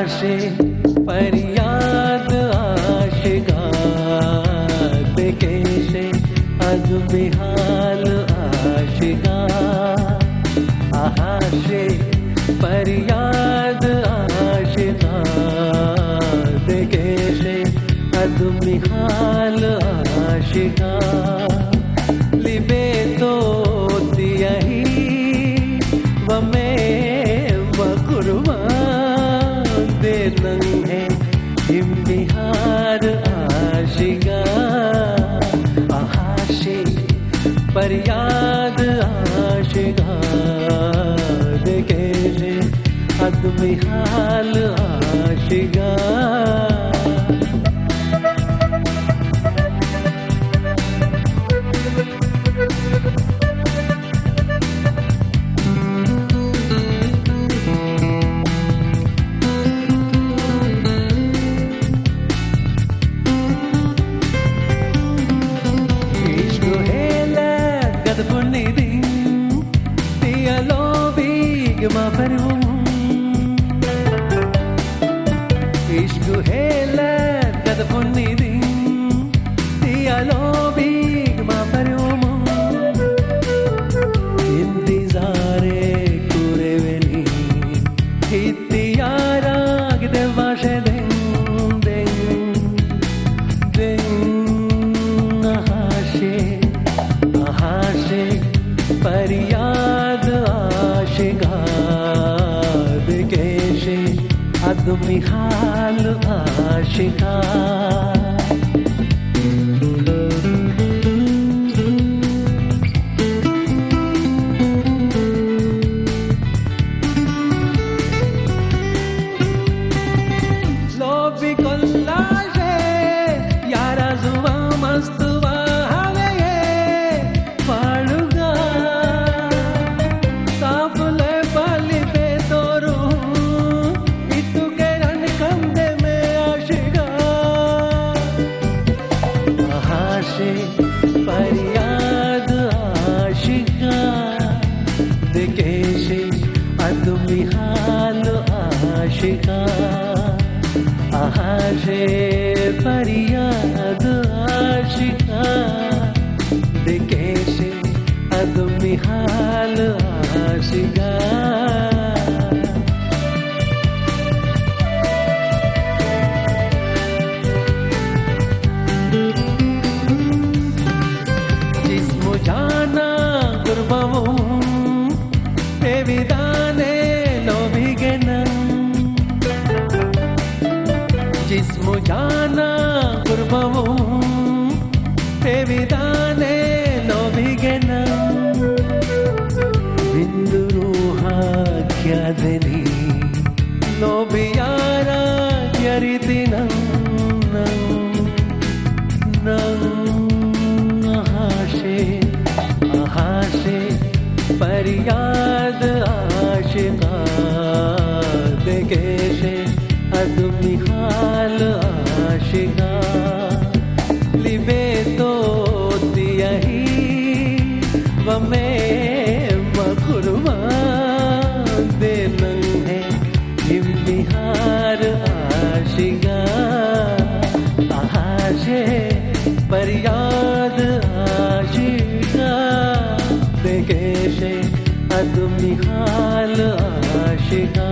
आशे फरियाद आशिका देकेशे अजूबिहाल आशिका आशे फरियाद आशिका देकेशे अजूबिहाल आशिका लिबे तो दियही वमे वकुरमा दे नंगे हिमबिहार आशिका आशे फरियाद आशिका देकेशे अदमिहाल आशिका Ishku hele kad punidin tialo big ma parum intizare kureveni hitiyara gde vashe den ahashe faryad aashika dekeshe अदमिहाल आशिका लोभी कोल्लाशे यारा जुवा मस्तुवा हवे पालुगा साफले पाली पे तोरू फरियाद आशिका देकेशे अदमिहाल आशिका आशे फरियाद आशिका देकेशे अदमिहाल आशिका जाना गुरबावूं पेविदाने लोभिगेना जिस्मु जाना गुरबावूं पेविदाने लोभिगेना बिंदुरूहा क्या देनी लोभियारा यरिदिनं आशे फरियाद आशिका देकेशे अदमिहाल आशिका लिबे तो दियही वमे मखुरमा दे नंगे हिमबिहार आशिका आशे फरियाद आशिका देकेशे अदमिहाल आशिका